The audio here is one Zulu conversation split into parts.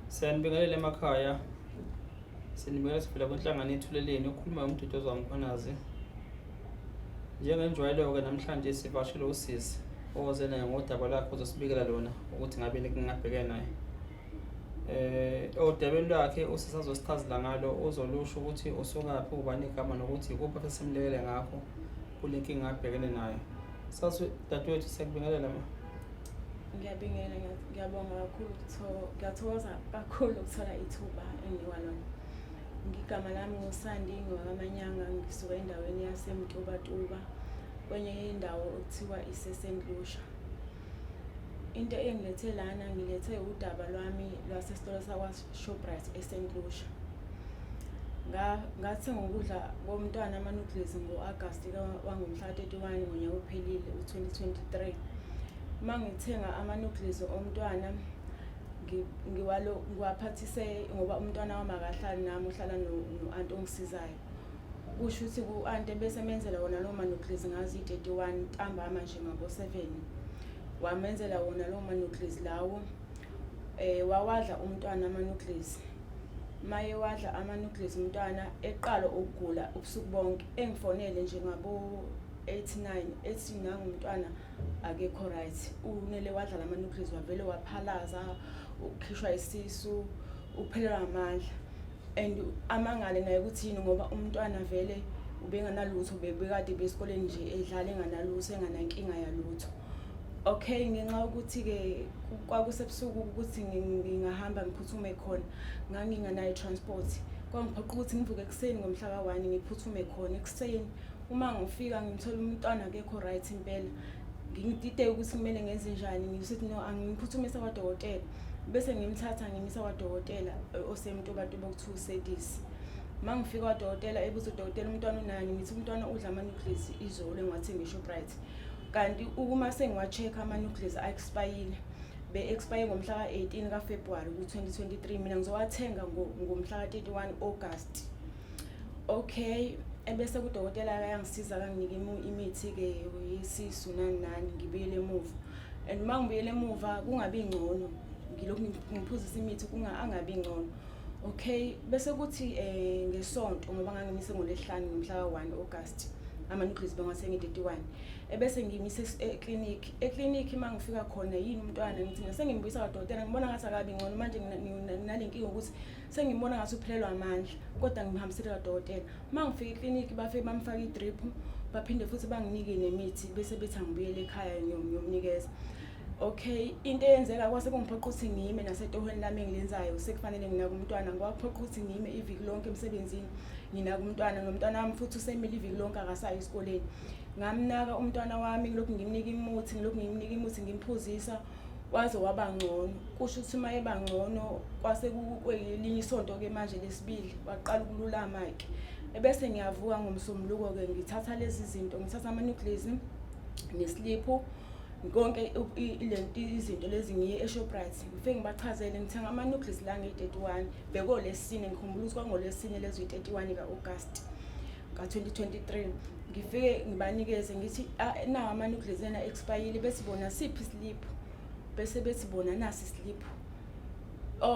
Siyanibingelela emakhaya. Sinibingelela sivela kwenhlangano ethuleleni okhuluma uMduduzo Mkhwanazi. Njengenjwayelo-ke namhlanje sivashile usisi oze naye ngodaba lakhe uzosibikela lona ukuthi ngabe ngingabhekene naye. Odabeni lwakhe usisi azosichazela ngalo uzolusho ukuthi usukaphi ubani igama nokuthi ikuphi asesimlekele ngakho kule nkinga abhekene nayo. Dadewethu siyakubingelela ma. Ngiyabingelela, ngiyabonga kakhulu ngiyathokoza kakhulu ukuthola ithuba enginikwa lona. Ngigama lami nguSandi ngwakamanyanga, ngisuka endaweni yaseMtubatuba kwenye indawo okuthiwa iseSendlusha. Into engilethe lana ngilethe udaba lwami lwasesitolo sakwaShoprite eSendlusha. Ngathenga ukudla komntwana ama-noodles ngo-August wangomhla 31 ngonyaka ophelile u-2023. Mangithenga ama-noodles omntwana ngiwaphathise ngoba umntwana wami akahlali nami, uhlala no-aunt ongisizayo. Kusho ukuthi ku-aunt bese menzela wona lo ma-noodles ngazi 31 ntambama nje ngabo-7 wamenzela wona lo ma-noodles lawo. Wawadla umntwana ama-noodles. Maye wadla ama-noodles umntwana eqala ukugula ubusuku bonke, engifonele nje ngabo 89 ethi nangumntwana akekho right, unele wadla lama-noodles wavele waphalaza, ukhishwa isisu, uphelelwa amandla. And amangale naye ukuthi yini ngoba umntwana vele ubenganalutho, bebekade besikoleni nje edlala enganalutho, enganankinga yalutho. Okay, ngenxa ukuthi-ke kwakusebusuku ukuthi ngingahamba ngiphuthume khona, nganginganayo transport. Kwangiphoqa ukuthi ngivuke ekuseni ngomhla ka-1 ngiphuthume khona ekuseni. Uma ngifika ngithola umntwana akekho right impela, ngidide ukuthi kumele ngenze njani. Ngisithi no, angiphuthumisa kwadokotela, bese ngimthatha ngimisa kwadokotela oseMtubatuba okuthiwa uSedisi. Mangifika kwadokotela ebuza udokotela umntwana unani, ngithi umntwana udla ama-noodles izolo engiwathenga eShoprite. Kanti uma sengiwa-check ama-noodles a-expire, be-expire ngomhla ka-18 kaFebruary ku-2023, mina ngizowathenga ngomhla ka-31 August. Okay, ebese udokotela ayangisiza kanginika imithi-ke yesisu nani ngibuyele emuva. And mangibuyele emuva kungabi ngcono, ngilokhu ngiphuzisa imithi angabi ngcono. Okay, bese kuthi ngesonto ngoba ngangimise ngoLesihlanu ngomhla ka-1 August ama-noodles bengathenga 31. Ebese ngimise e-clinic mangifika khona yini umntwana ngithi ngisengimubuyisa kwadokotela, ngibona ngathi akabi ngcono manje nginale ukuthi sengibona ngathi uphelelwa amandla, kodwa ngimhambisele kwadokotela. Mangifika e-clinic bafike bamfaka i-drip, baphinde futhi banginike nemithi bese bethi angibuyele ekhaya ngiyomnikeza. Okay, into eyenzeka kwase kungiphoqa ukuthi ngime nasetohweni lami engilenzayo, sekufanele nginaka umntwana. Ngwaphoqa ukuthi ngime iviki lonke emsebenzini nginaka umntwana, nomntwana wami futhi usemile iviki lonke akasayi esikoleni. Ngamnaka umntwana wami, ngilokhu ngimnika imuthi ngimphuzisa waze waba ngcono. Kusho ukuthi maye bangcono kwase kwelinye isonto-ke manje lesibili waqala ukululama-ke. Ebese ngiyavuka ngomsombuluko-ke ngithatha lezi zinto, ngithatha ama-noodles nesliphu konke izinto lezi ngiye eShoprite. Ngifike ngibachazele ngithenga ama-noodles la nge-31 bekolesine, ngikhumbula ukuthi kwangolesine lezo i-31 ka-August ka-2023. Ngifike ngibanikeze ngithi nawo ama-noodles ena expire, bese bona siphi isliphu, bese bethi bona nasi isliphu.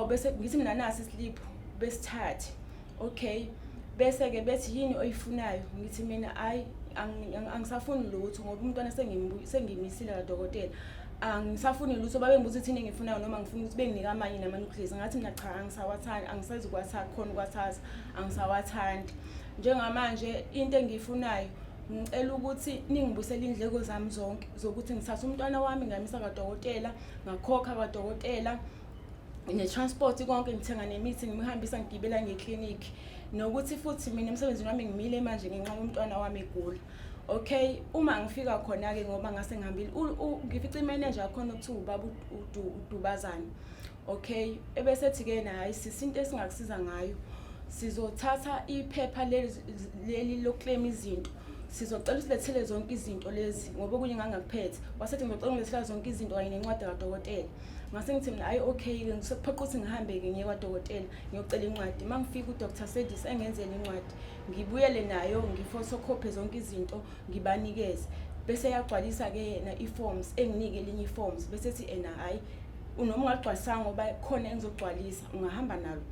Bese ngithi mina nasi isliphu besithathe. Okay, bese-ke bethi yini oyifunayo, ngithi mina angisafuni lutho ngoba umntwana sengimisile kadokotela, angisafuni lutho. Babengibuza ukuthi yini engifunayo noma ngifuna ukuthi benginika amanye nama-noodles. Ngathi mina cha, angisawathandi, angisazi khona ukwathatha, angisawathandi. Njengamanje into engiyifunayo ngicela ukuthi ningibusele indleko zami zonke zokuthi ngithathe umntwana wami ngamisa kadokotela, ngakhokha kadokotela ne-transport konke, ngithenga nemithi ngimhambisa ngigibela ngeclinic, nokuthi futhi mina emsebenzini wami ngimile manje ngenxa yomntwana wami egula. Okay, uma ngifika khona-ke ngoba ngase ngihambile ngifica i-manager khona okuthiwa ubaba uDubazane. Okay, ebese ethi-ke naye sisi into esingakusiza ngayo, sizothatha iphepha leli lokuclaim izinto, sizocela usilethele zonke izinto lezi ngoba okunye ngangakuphethe. Wasethi ngizocela ngilethela zonke izinto kanye nencwadi kadokotela. Ngase ngithi mina hayi okay-ke ngisephoqa ukuthi ngihambe-ke ngiye kwadokotela ngiyocela incwadi. Mangifika uDr. Sedis engenzele incwadi, ngibuyele nayo ngiphotocopy zonke izinto ngibanikeze. Bese yagcwalisa-ke yena i-forms, enginike elinye i-forms, bese ethi hayi noma ungagcwalisanga ngoba khona engizogcwalisa ungahamba nalo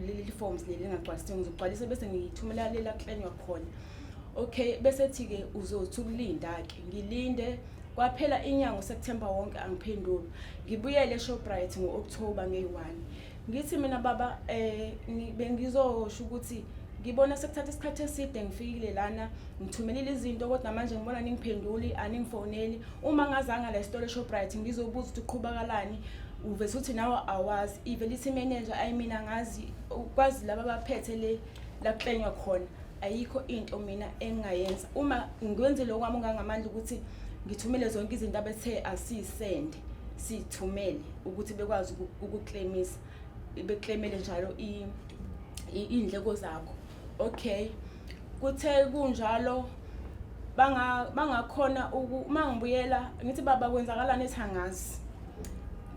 leli forms leli engagcwalisile ngizogcwalisa bese ngiyithumela lela klenywa khona. Okay, bese thi-ke uzothi ukulinda ke ngilinde kwaphela inyanga uSeptember wonke angiphenduli. Ngibuyele eShoprite ngo-October nge-1. Ngithi mina baba bengizosho ukuthi ngibona sekuthatha isikhathi eside ngifikile lana ngithumelile izinto kodwa manje ngibona ningiphenduli aningifoneli. Uma ngazanga la esitolo eShoprite ngizobuza ukuthi uqhubakalani uvese uthi nawe awazi. Ivele ithi manager ayimina ngazi ukwazi laba abaphethe le laphenywa khona. Ayikho into mina engayenza uma ngikwenze lokho kwami ngamandla ukuthi ngithumele zonke izinto abethe asisend sithumele ukuthi bekwazi ukuclaimisa beclaimele njalo indleko zakho. Okay, kuthe kunjalo bangakhona mangibuyela ngithi baba kwenzakalani ethangazi.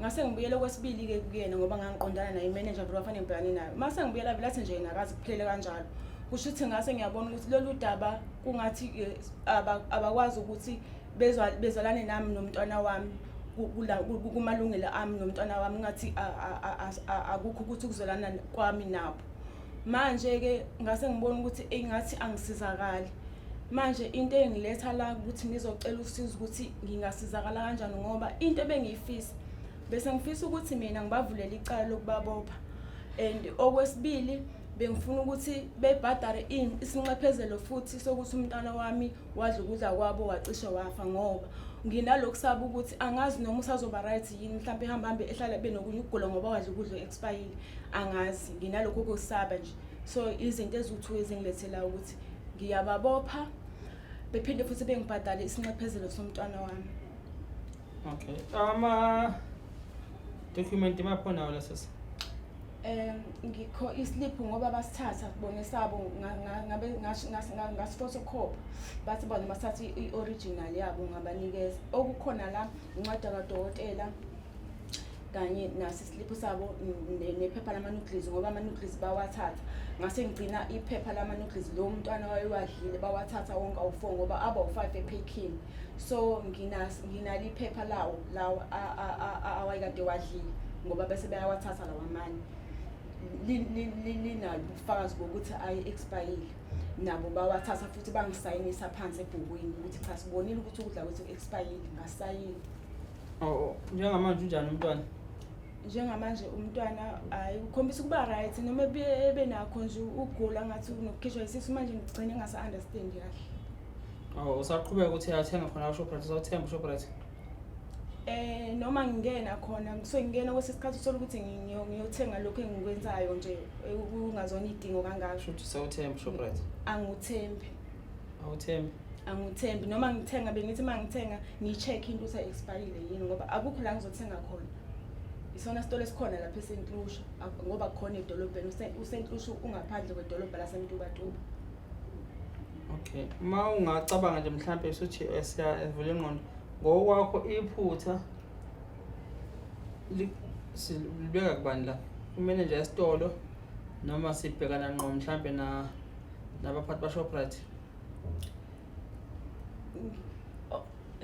Ngase ngibuyele kwesibili ke kuyena ngoba ngangiqondana naye manager vele wafanele ngibhekane naye. Mase ngibuyela vele athi nje yena akazi kuphele kanjalo. Kusho ukuthi ngase ngiyabona ukuthi lolu daba kungathi abakwazi ukuthi bezalane nami nomntwana wami kumalungelo ami nomntwana wami ngathi akukho ukuthi ukuzolana kwami nabo. Manje ke ngase ngibona ukuthi engathi angisizakali. Manje into engiletha la ukuthi ngizocela usizo ukuthi ngingasizakala kanjani ngoba into ebengiyifisa bese ngifisa ukuthi mina ngibavulela icala lokubabopha. And okwesibili bengifuna ukuthi bebhadare isinxephezelo futhi sokuthi umntwana wami wadla ukudla kwabo wacishe wafa ngoba nginalokho saba ukuthi angazi noma usazoba right yini mhlawumbe ehambe ehlala benokunye ukugula ngoba wadla ukudla expire angazi nginalokho okusaba nje. So izinto ezithu ezingilethela ukuthi ngiyababopha bephinde futhi bengibhadale isinxephezelo somntwana wami. Okay, document maphona wala sasa ngikho islip ngoba basithatha kubona sabo ngabe ngasphotocopy bathi bona basatha ioriginal yabo ngabanikeza okukhona la incwadi kaDokotela kanye nasi islip sabo nephepha lamanucleus ngoba amanucleus bawathatha ngase ngigcina iphepha lamanucleus lo mntwana wayewadlile bawathatha wonke awu4 ngoba aba u5 ephekini. So nginali iphepha lawo awayekade wadlile ngoba bese bayawathatha lawa amanye linalo ubufakazi bokuthi ayi expire nabo bawathatha futhi bangisayinisa phansi ebhukwini ukuthi cha sibonile ukuthi ukudla kwethu expire ngasayini. Njengamanje unjani umntwana? Njengamanje umntwana ayi ukhombisa ukuba right noma ebenakho nje ugula ngathi unokukhishwa isisu manje ngigcine ngasa understand kahle. Usaqhubeka ukuthi uyathenga khona eShoprite usawuthenga eShoprite? Noma ngingena khona ngisuke ngingena kwesisikhathi sola ukuthi ngiyothenga lokho engikwenzayo nje ungazona idingo kangaka. Shothi sawuthemba eShoprite? Angithembi. Awuthembi? Angithembi noma ngithenga bengithi mangithenga ngicheck into ukuthi expire yini ngoba akukho la ngizothenga khona. Isona sitolo esikhona lapha eSt Lucia ngoba khona edolobheni uSt Lucia ungaphandle kwedolobha laseMtubatuba. Okay, ma ungacabanga nje mhlambe sothi siyavula ingqondo ngokwakho iphutha libeka kubani la umanager esitolo noma sibhekana ngqo mhlambe nabaphathi baShoprite?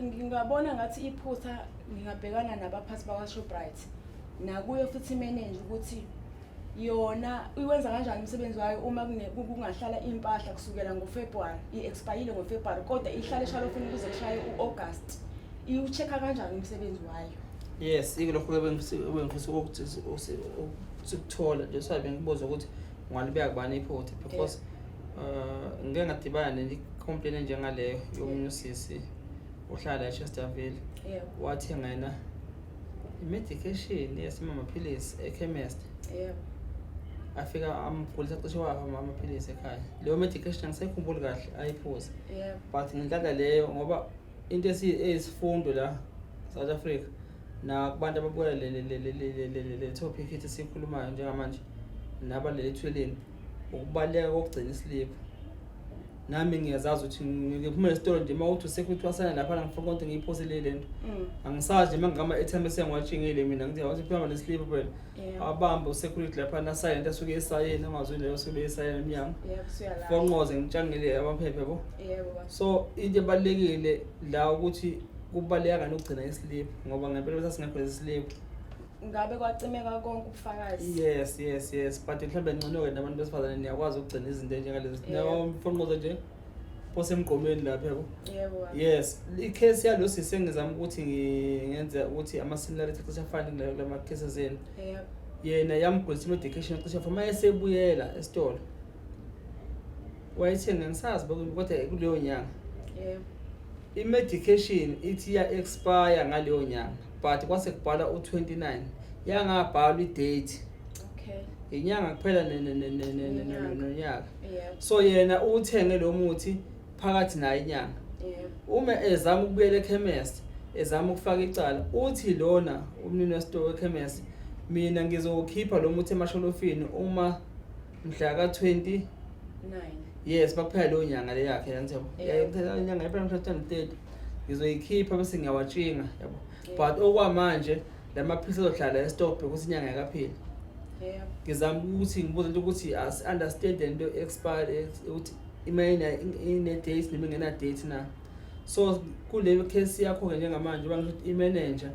Ngingabona ngathi iphutha ngingabhekana nabaphathi bakwaShoprite nakuyo futhi manager ukuthi yona uyenza kanjani umsebenzi wayo uma kungahlala impahla kusukela ngoFebruary iexpire ngoFebruary kodwa ihlale shallow fini kuze kushaye uAugust iuchecka kanjani umsebenzi wayo? Yes, ikulokho ebengifisa ukuthi sikuthola nje sabe ngibuza ukuthi ungalibeka kubani iphutha because ngeke ngadibana necomplaint njengaleyo yomunye usisi ohlala eChesterville. Yebo. Wathenga yena imedication yasemaphilisi eChemist. Yebo. Afika amgulisa cishe wafa amaphilisi ekhaya. Leyo medication ngisekhumbula kahle ayiphuza. Yebo. But ngihlala leyo ngoba into esifundo la South Africa na kubantu ababuya le topic ethi sikhulumayo njengamanje naba lethweleni ukubaleka kokugcina islip. Nami ngiyazazi ukuthi ngiphumela esitolo nje mawuthi security wasana lapha ngifuna konke ngiyiphosele lento. Angisazi nje mangama athembe sengiwatshingile mina ngithi wathi phuma leslip phela. Abamba usecurity lapha na silent asuke esayeni angazwe leyo suke esayeni emnyango. Yebo siyala. Fonqoze ngitshangile amaphepha yabo. Yebo. So into ebalekile la ukuthi kubaleka kanti ukugcina islip ngoba ngempela bese singekho islip ngabe kwacimeka konke ubufakazi. Yes but mhlawumbe ngcono-ke nabantu besifazane niyakwazi ukugcina izinto enjengalezi nafonqoza nje phose emgqomeni lapha yabo. Yebo. Yes, i-case yalo sisi engizama ukuthi ngenze ukuthi ama-similarity cishe afane kulama cases eni. Yebo. Yena yamgulisa medication cishe afana mayesebuyela esitolo wayethenga ngisazi kodwa kuleyo nyanga. Yebo. I-medication ithi ya-expire ngaleyo nyanga but kwase kubhala u-29 yangabhalwa i-date. Okay. Inyanga kuphela nonyaka. Yebo. So yena uthenge lo muthi phakathi nayo inyanga. Yebo. Uma ezama ukubuyela ekhemesti ezama ukufaka icala uthi lona umnini wesitolo ekhemesti mina ngizokhipha lo muthi emasholofini uma mhla ka-29. Yes, bakuphela lo nyanga le yakhe yanthebo. Yayiphela inyanga yaphela mhla 30 ngizoyikhipha bese ngiyawatshinga yabo. But okwamanje lamaphilisi azohlala e-stock because inyanga yakapheli. Yebo. Ngizama ukuthi ngibuze ukuthi as understand into expired ukuthi ine date noma ingena date na. So kule case yakho ke njengamanje bangisho i-manager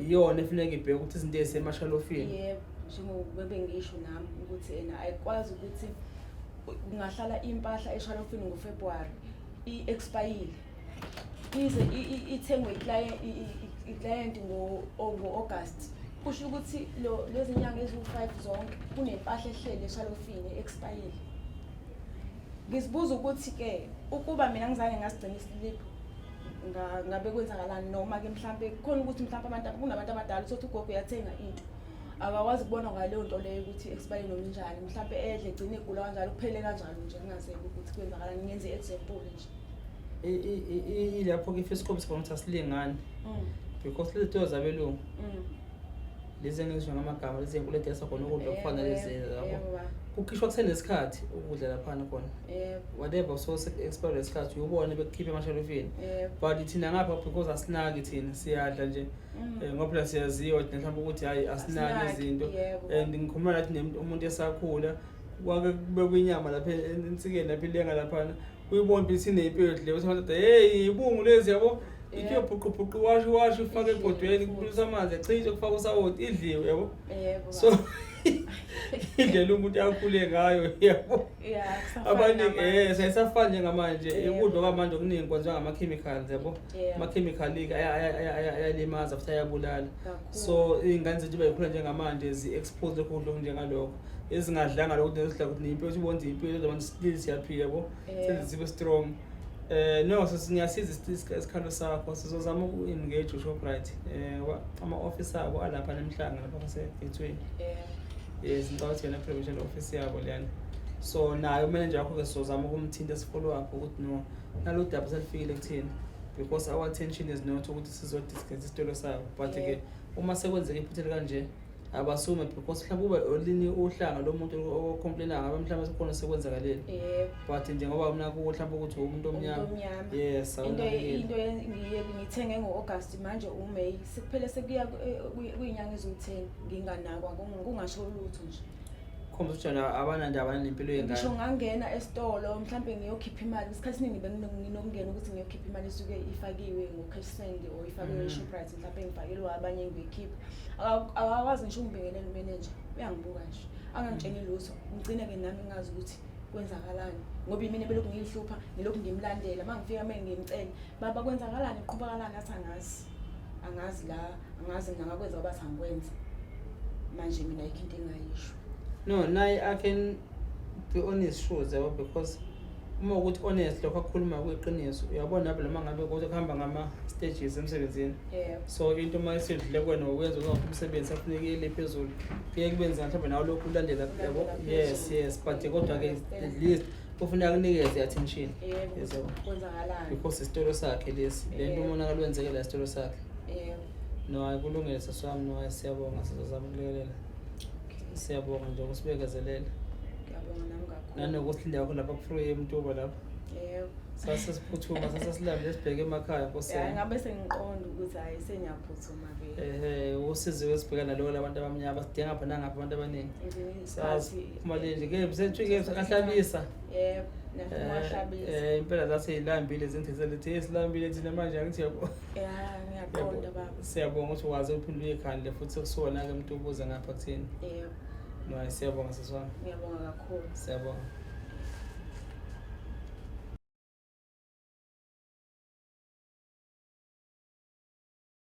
iyona efuneka ibheke ukuthi izinto ezisemashalofini. Yebo, njengoba ngisho nami ukuthi ena ayikwazi ukuthi kungahlala impahla eshalofini ngoFebruary i-expire ize ithengwe i-client ngo-August. Kusho ukuthi lezi nyanga eziwu5 zonke kunempahla ehlele eshalofini expire. Ngizibuza ukuthi ke ukuba mina ngizange ngasigcina isiliphu ngabe kwenzakalani noma ke mhlambe khona ukuthi mhlambe kunabantu abadala uthi ugogo uyathenga into akakwazi kubona ngaleyo nto leyo ukuthi expire noma njani mhlambe edle egcine egula kanjalo kuphele kanjalo nje ngingazeki ukuthi kwenzakalani ngenze example nje. Ilapho ke ifisikhobi sikhona asilingani because lezi zinto zabelungu lezi engizwe ngamagama lezi enkulu edesa khona ukudla kufana lezi lapho kukhishwa kusenesikhathi ukudla lapha khona. Whatever so expire isikhathi uyobona bekukhipha emashalofini but thina ngapha because asinaki thina siyadla nje ngoba siyaziwa mhlawumbe ukuthi hayi asinaki izinto and ngikhuluma lathi umuntu esakhula kwake kube kwinyama lapha ensikeni lapha ilenga lapha uyibona ukuthi inempilo leyo uthi hey ibungu lezi yabo ithi yobhuqubhuqu washi ufake ebhodweni kuphuza amanzi ecitshe kufaka usawoti idliwe yabo. So indlela umuntu akhule ngayo yabo. Abaningi sayisafana njengamanje ukudla kwamanje okuningi kwenziwa ngama-chemicals yabo. Ama-chemicals ayalimaza futhi ayabulala. So iy'ngane zethu bayikhula njengamanje zi-expose ukudla okunjengalokho ezingadlanga lokho nezidla ukuthi nempilo ukuthi ubone impilo zabantu still siyaphila yabo sezibe strong. No sesingiyasiza isikhalo sakho sizozama uku-engage uShoprite ama-office abo alapha nemhlanga lapha kwase-Gateway. Yes, ngicabanga yena provincial office yabo leyana. So nayo manager wakho ke sizozama ukumthinta sifollow up ukuthi no nalo daba selifikile kuthina because our attention is not ukuthi sizodiscuss isitolo sabo but ke uma sekwenzeka iphuthelwe kanje abasume because mhlawumbe ube olinye uhlanga lomuntu ocomplaina ngabe mhlawumbe sikhona sekwenzakaleni. But njengoba mina ku mhlawumbe ukuthi umuntu omnyama. Yes, into ngiyithenge ngo-August manje uMay sekuphele sekuya kuyinyanga eziwu10 nginganakwa kungasho lutho nje. Khomba ukuthi abanandaba nempilo yengane. Ngisho ngangena esitolo mhlawumbe ngiyokhipha imali isikhathi siningi benginokungena ukuthi ngiyokhipha imali isuke ifakiwe ngo-cash send or ifakiwe eShoprite mhlawumbe ngifakelwe abanye ngiyikhipha. Akakwazi ngisho ungibingelela umanager uyangibuka nje angangitsheni lutho ngigcine ke nami ngazi ukuthi kwenzakalani ngoba imini belokhu ngiyihlupha nilokhu ngimlandela mangifika manje ngimcela baba kwenzakalani iqhubekakalani athi angazi mina ngakwenza bathi angikwenza manje mina ayikho into engayisho. No, I can be honest sure zabo because uma ukuthi honest lokho akukhuluma kweqiniso uyabona lapho lama ngabe ukuthi kuhamba ngama stages emsebenzini. So into mayisedle kwena ukwenza ukuthi umsebenzi afunekile phezulu kuye kubenza mhlawumbe nawo lokhu ulandela yabo. Yes but kodwa ke at least kufuneka kunikeze attention. Yebo kwenzakalani because isitolo sakhe lesi lento umonakalo wenzekela isitolo sakhe. No ayikulungile saswami no siyabonga sizozama ukulekelela. Siyabonga nje ukusibekezelela. Ngiyabonga nami kakhulu. Nanokuthi indaba lapha ku-free eMtuba lapha. Sasesiphuthuma sasesilambe sibheke emakhaya Nkosi yami. Ngabe sengiqonda ukuthi hayi senyaphuthuma ke. Usizo esibhekana nalo labantu abamnyama sidinga ngapha nangapha abantu abaningi. Sasiphumale ke msethu-ke ahlabisa. Yebo, nahlabisa. Impela zaseyilambile izinto zelithi esilambile thina manje angithi yabo. Ngiyaqonda baba. Siyabonga ukuthi ukwazi uphinda uyekhandle futhi kusona ke umuntu ubuza ngapha kuthini. Yebo. No, siyabonga siswami. Ngiyabonga kakhulu. Siyabonga.